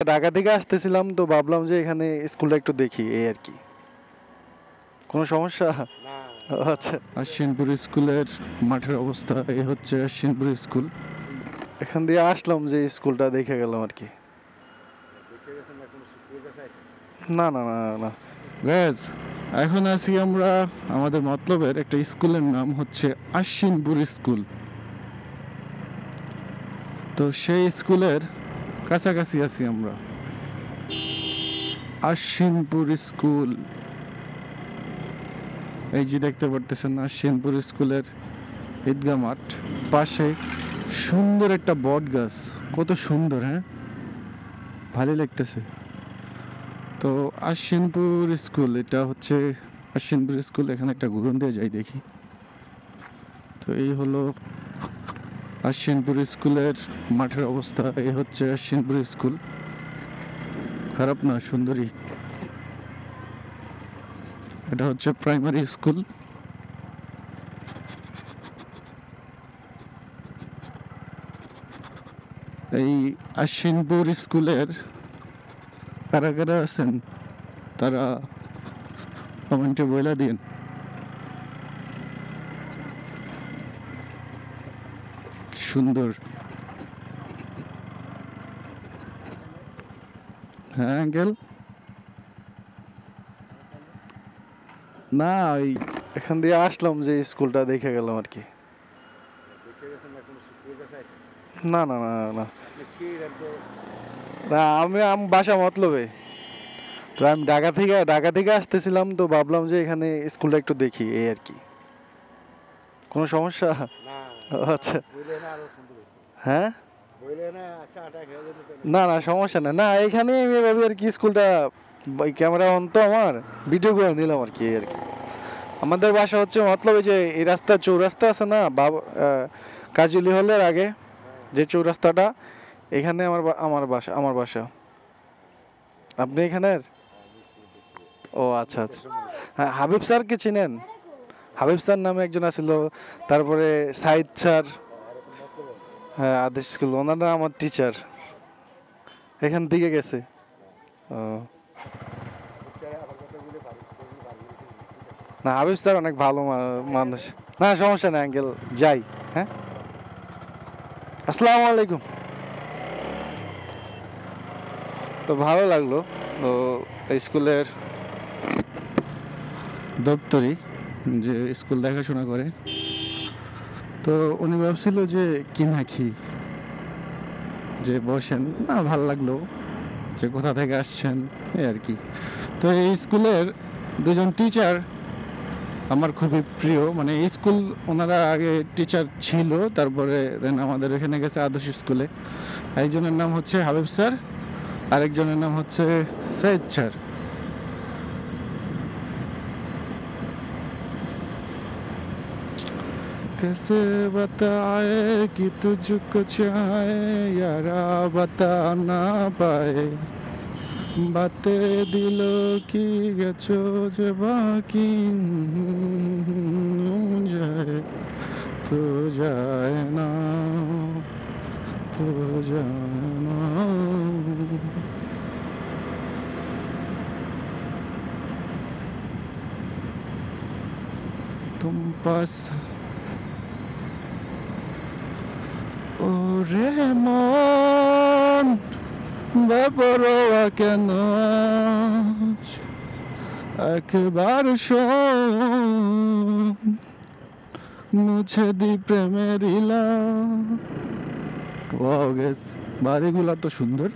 ঢাকা থেকে আসতেছিলাম, তো ভাবলাম যে এখানে স্কুলটা একটু দেখি, এই আর কি। কোনো সমস্যা? আচ্ছা। আশ্বিনপুর স্কুলের মাঠের অবস্থা এই হচ্ছে আশ্বিনপুর স্কুল। এখান দিয়ে আসলাম যে স্কুলটা দেখে গেলাম আর কি। না না না না। গ্যাস এখন আছি আমরা আমাদের মতলবের একটা স্কুলের নাম হচ্ছে আশ্বিনপুর স্কুল। তো সেই স্কুলের কাছাকাছি আছি আমরা। আশ্বিনপুর স্কুল, এই যে দেখতে পারতেছেন আশ্বিনপুর স্কুলের ঈদগাহ মাঠ, পাশে সুন্দর একটা বট গাছ, কত সুন্দর, হ্যাঁ ভালো লাগতেছে। তো আশ্বিনপুর স্কুল, এটা হচ্ছে আশ্বিনপুর স্কুল। এখানে একটা ঘুরন দিয়ে যাই দেখি। তো এই হলো আশ্বিনপুর স্কুলের মাঠের অবস্থা, এই হচ্ছে আশ্বিনপুর স্কুল। খারাপ না, সুন্দরী। এটা হচ্ছে প্রাইমারি স্কুল। এই আশ্বিনপুর স্কুলের কারা কারা আছেন তারা কমেন্টে বলে দিন। সুন্দর, হ্যাঁ আঙ্কেল। না, ওই এখান দিয়ে আসলাম যে স্কুলটা দেখে গেলাম আর কি। না না না না না, আমি বাসা মতলবে। তো আমি ঢাকা থেকে আসতেছিলাম, তো ভাবলাম যে এখানে স্কুলটা একটু দেখি, এই আর কি। কোনো সমস্যা? আচ্ছা। হ্যাঁ, না না সমস্যা না, না এখানে আমি ভাবি আর কি স্কুলটা, ক্যামেরা অন তো আমার, ভিডিও করে নিলাম আর কি, এই আর কি। আমাদের বাসা হচ্ছে মতলব এই যে এই রাস্তা, চৌরাস্তা আছে না বাবা, কাজুলি হলের আগে যে চৌরাস্তাটা, এখানে আমার বাসা। আপনি এখানের? ও আচ্ছা আচ্ছা। হ্যাঁ, হাবিব স্যারকে চিনেন? হাবিব স্যার নামে একজন আছিল, তারপরে সাইদ স্যার। হ্যাঁ, আদেশ স্কুল, ওনারা আমার টিচার, এখান থেকে গেছে। ও না, হাবিব স্যার অনেক ভালো মানুষ। না সমস্যা নেই আঙ্কেল, যাই। হ্যাঁ, আসসালামু আলাইকুম। তো ভালো লাগলো। তো স্কুলের দপ্তরি যে স্কুল দেখাশোনা করে, তো উনি ভাবছিল যে কি না কি, যে বসেন না, ভালো লাগলো যে কোথা থেকে আসছেন, এই আর কি। তো এই স্কুলের দুজন টিচার আমার খুবই প্রিয়, মানে এই স্কুল ওনারা আগে টিচার ছিল, তারপরে দেন আমাদের এখানে গেছে আদর্শ স্কুলে। একজনের নাম হচ্ছে হাবিব স্যার, আরেকজনের নাম হচ্ছে সৈয়দ স্যার। कैसे बताए कि तुझको चाहे यारा बता ना पाए बातें दिलों की गचो जो बाकी जाए तो जाए ना, तो जाए ना। तुम पास ওরে মন বেপরোয়া কেন আজ, একবার শোন মুছে দি প্রেমের ইলা। ও গেস, বাড়িগুলা তো সুন্দর।